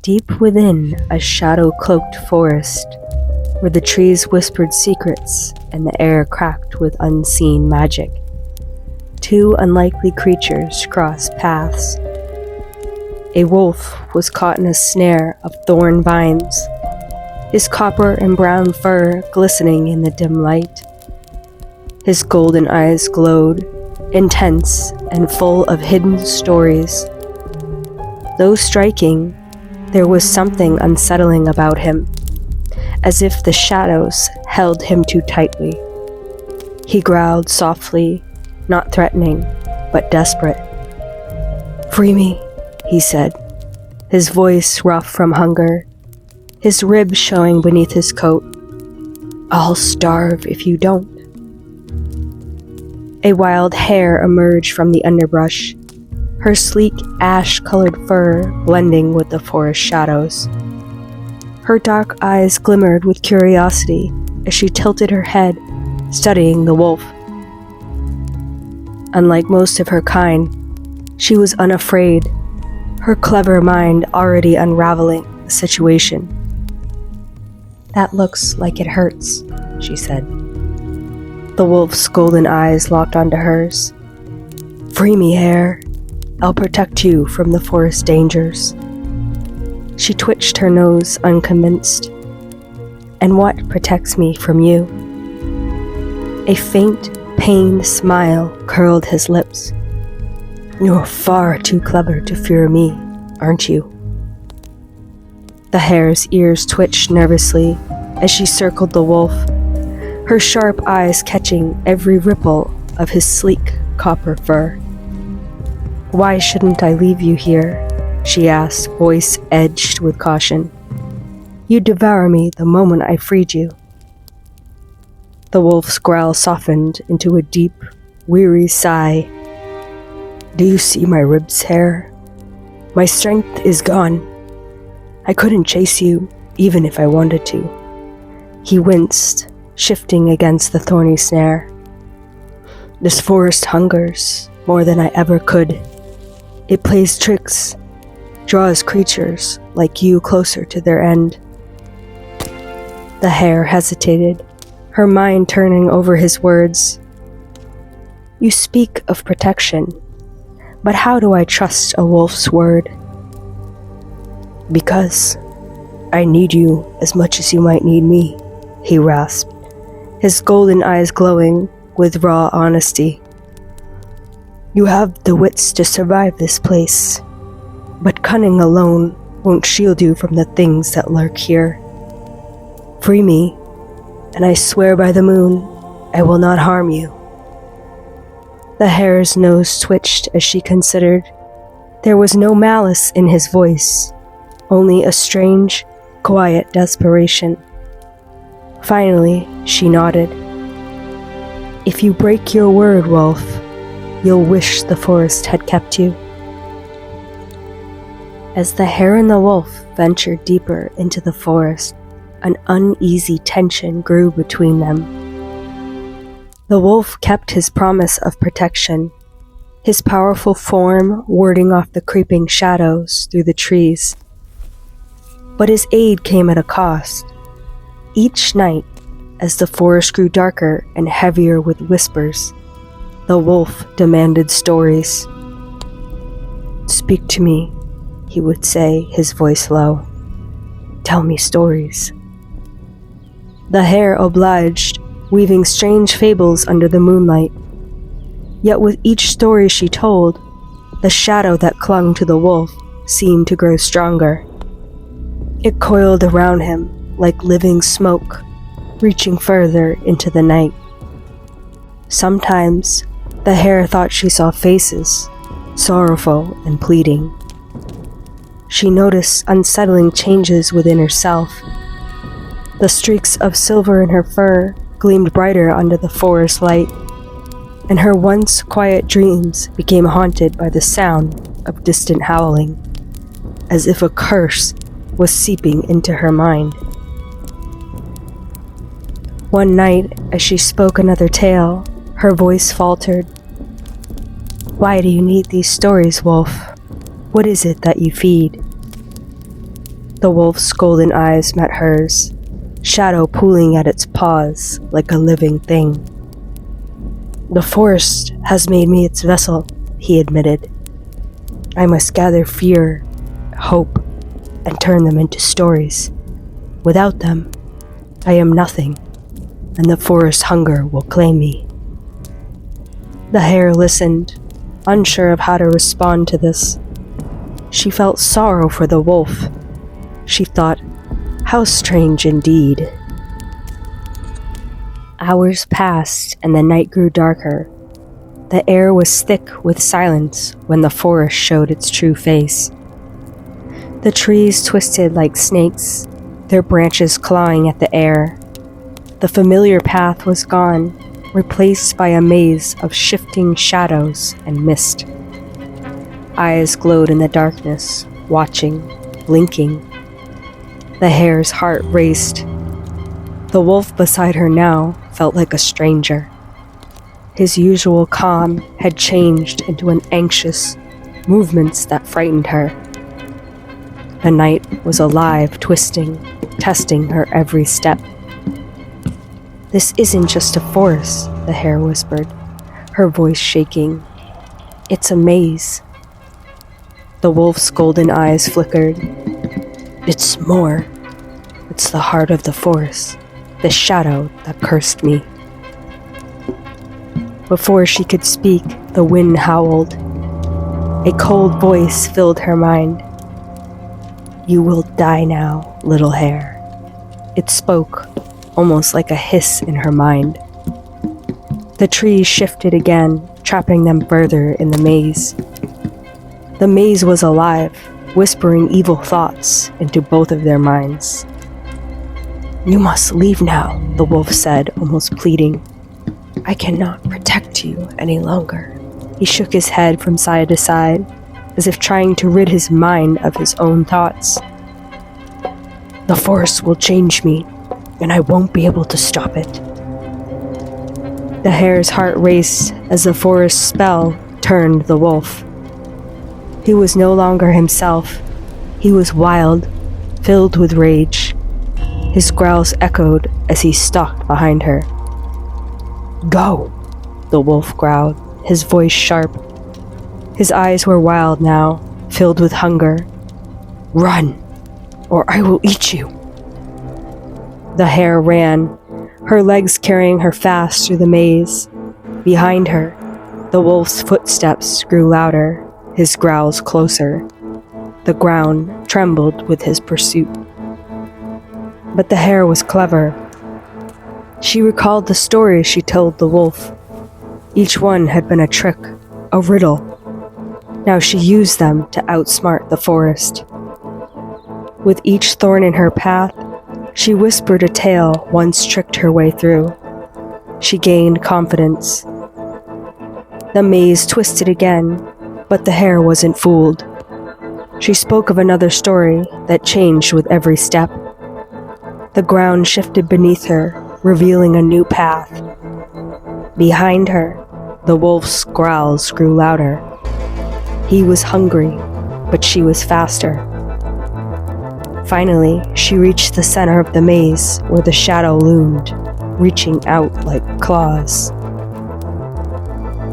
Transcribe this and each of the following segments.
Deep within a shadow-cloaked forest, where the trees whispered secrets and the air cracked with unseen magic, two unlikely creatures crossed paths. A wolf was caught in a snare of thorn vines, his copper and brown fur glistening in the dim light. His golden eyes glowed, intense and full of hidden stories. Though striking, there was something unsettling about him, as if the shadows held him too tightly. He growled softly, not threatening, but desperate. "Free me," he said, his voice rough from hunger, his ribs showing beneath his coat. "I'll starve if you don't." A wild hare emerged from the underbrush, her sleek ash-colored fur blending with the forest shadows. Her dark eyes glimmered with curiosity as she tilted her head, studying the wolf. Unlike most of her kind, she was unafraid, her clever mind already unraveling the situation. "That looks like it hurts," she said. The wolf's golden eyes locked onto hers. "Free me, hare. I'll protect you from the forest dangers." She twitched her nose, unconvinced. "And what protects me from you?" A faint, pained smile curled his lips. "You're far too clever to fear me, aren't you?" The hare's ears twitched nervously as she circled the wolf, her sharp eyes catching every ripple of his sleek copper fur. "Why shouldn't I leave you here?" she asked, voice edged with caution. "You'd devour me the moment I freed you." The wolf's growl softened into a deep, weary sigh. "Do you see my ribs, hare? My strength is gone. I couldn't chase you, even if I wanted to." He winced, shifting against the thorny snare. "This forest hungers more than I ever could. It plays tricks, draws creatures like you closer to their end." The hare hesitated, her mind turning over his words. "You speak of protection, but how do I trust a wolf's word?" "Because I need you as much as you might need me," he rasped, his golden eyes glowing with raw honesty. "You have the wits to survive this place, but cunning alone won't shield you from the things that lurk here. Free me, and I swear by the moon, I will not harm you." The hare's nose twitched as she considered. There was no malice in his voice, only a strange, quiet desperation. Finally, she nodded. "If you break your word, wolf, you'll wish the forest had kept you." As the hare and the wolf ventured deeper into the forest, an uneasy tension grew between them. The wolf kept his promise of protection, his powerful form warding off the creeping shadows through the trees. But his aid came at a cost. Each night, as the forest grew darker and heavier with whispers, the wolf demanded stories. "Speak to me," he would say, his voice low. "Tell me stories." The hare obliged, weaving strange fables under the moonlight. Yet with each story she told, the shadow that clung to the wolf seemed to grow stronger. It coiled around him like living smoke, reaching further into the night. Sometimes, the hare thought she saw faces, sorrowful and pleading. She noticed unsettling changes within herself. The streaks of silver in her fur gleamed brighter under the forest light, and her once quiet dreams became haunted by the sound of distant howling, as if a curse was seeping into her mind. One night, as she spoke another tale, her voice faltered. "Why do you need these stories, wolf? What is it that you feed?" The wolf's golden eyes met hers, shadow pooling at its paws like a living thing. "The forest has made me its vessel," he admitted. "I must gather fear, hope, and turn them into stories. Without them, I am nothing, and the forest hunger will claim me." The hare listened, unsure of how to respond to this. She felt sorrow for the wolf. She thought, how strange indeed. Hours passed and the night grew darker. The air was thick with silence when the forest showed its true face. The trees twisted like snakes, their branches clawing at the air. The familiar path was gone, replaced by a maze of shifting shadows and mist. Eyes glowed in the darkness, watching, blinking. The hare's heart raced. The wolf beside her now felt like a stranger. His usual calm had changed into an anxious movements that frightened her. The night was alive, twisting, testing her every step. "This isn't just a forest," the hare whispered, her voice shaking. "It's a maze." The wolf's golden eyes flickered. "It's more. It's the heart of the forest, the shadow that cursed me." Before she could speak, the wind howled. A cold voice filled her mind. "You will die now, little hare." It spoke, almost like a hiss in her mind. The trees shifted again, trapping them further in the maze. The maze was alive, whispering evil thoughts into both of their minds. "You must leave now," the wolf said, almost pleading. "I cannot protect you any longer." He shook his head from side to side, as if trying to rid his mind of his own thoughts. "The forest will change me, and I won't be able to stop it." The hare's heart raced as the forest's spell turned the wolf. He was no longer himself. He was wild, filled with rage. His growls echoed as he stalked behind her. "Go," the wolf growled, his voice sharp. His eyes were wild now, filled with hunger. "Run, or I will eat you." The hare ran, her legs carrying her fast through the maze. Behind her, the wolf's footsteps grew louder, his growls closer. The ground trembled with his pursuit. But the hare was clever. She recalled the stories she told the wolf. Each one had been a trick, a riddle. Now she used them to outsmart the forest. With each thorn in her path, she whispered a tale once tricked her way through. She gained confidence. The maze twisted again, but the hare wasn't fooled. She spoke of another story that changed with every step. The ground shifted beneath her, revealing a new path. Behind her, the wolf's growls grew louder. He was hungry, but she was faster. Finally, she reached the center of the maze where the shadow loomed, reaching out like claws.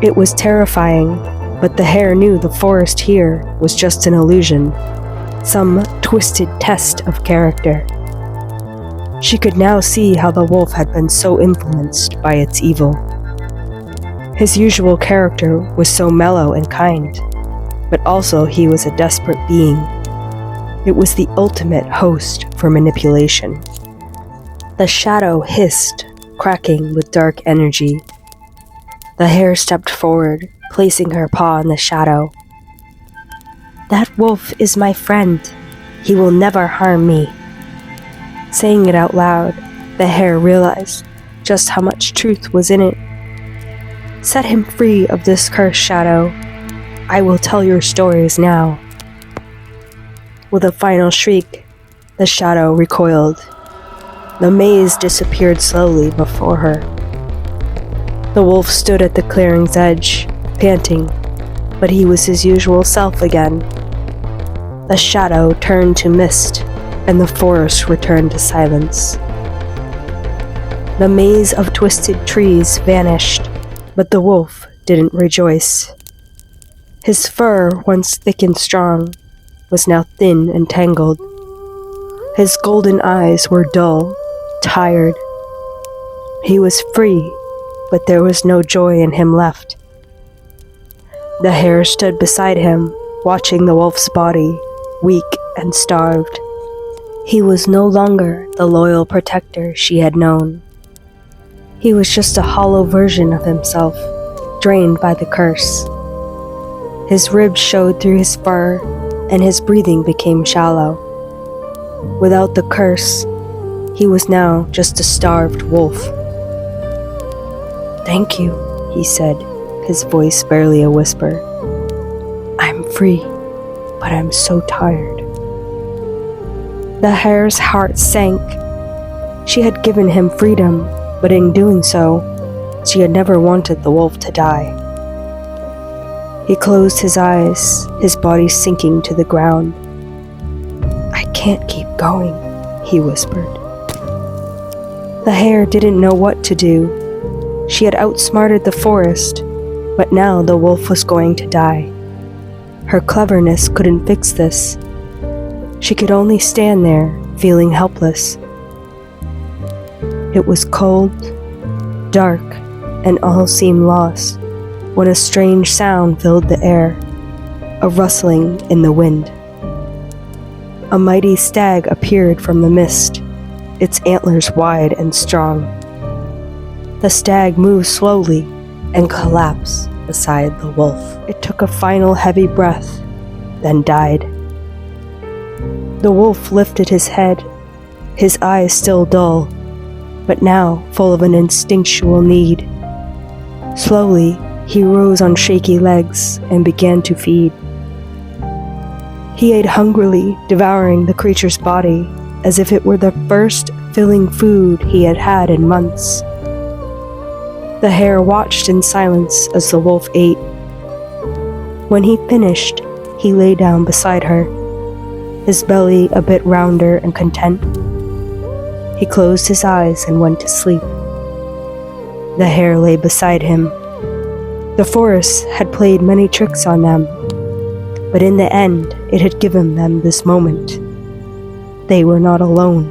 It was terrifying, but the hare knew the forest here was just an illusion, some twisted test of character. She could now see how the wolf had been so influenced by its evil. His usual character was so mellow and kind, but also he was a desperate being. It was the ultimate host for manipulation. The shadow hissed, cracking with dark energy. The hare stepped forward, placing her paw in the shadow. "That wolf is my friend. He will never harm me." Saying it out loud, the hare realized just how much truth was in it. "Set him free of this cursed shadow. I will tell your stories now." With a final shriek, the shadow recoiled. The maze disappeared slowly before her. The wolf stood at the clearing's edge, panting, but he was his usual self again. The shadow turned to mist, and the forest returned to silence. The maze of twisted trees vanished, but the wolf didn't rejoice. His fur, once thick and strong, was now thin and tangled. His golden eyes were dull, tired. He was free, but there was no joy in him left. The hare stood beside him, watching the wolf's body, weak and starved. He was no longer the loyal protector she had known. He was just a hollow version of himself, drained by the curse. His ribs showed through his fur, and his breathing became shallow. Without the curse, he was now just a starved wolf. "Thank you," he said, his voice barely a whisper. "I'm free, but I'm so tired." The hare's heart sank. She had given him freedom, but in doing so, she had never wanted the wolf to die. He closed his eyes, his body sinking to the ground. "I can't keep going," he whispered. The hare didn't know what to do. She had outsmarted the forest, but now the wolf was going to die. Her cleverness couldn't fix this. She could only stand there, feeling helpless. It was cold, dark, and all seemed lost when a strange sound filled the air, a rustling in the wind. A mighty stag appeared from the mist, its antlers wide and strong. The stag moved slowly and collapsed beside the wolf. It took a final heavy breath, then died. The wolf lifted his head, his eyes still dull, but now full of an instinctual need. Slowly, he rose on shaky legs and began to feed. He ate hungrily, devouring the creature's body as if it were the first filling food he had had in months. The hare watched in silence as the wolf ate. When he finished, he lay down beside her, his belly a bit rounder and content. He closed his eyes and went to sleep. The hare lay beside him. The forest had played many tricks on them, but in the end, it had given them this moment. They were not alone.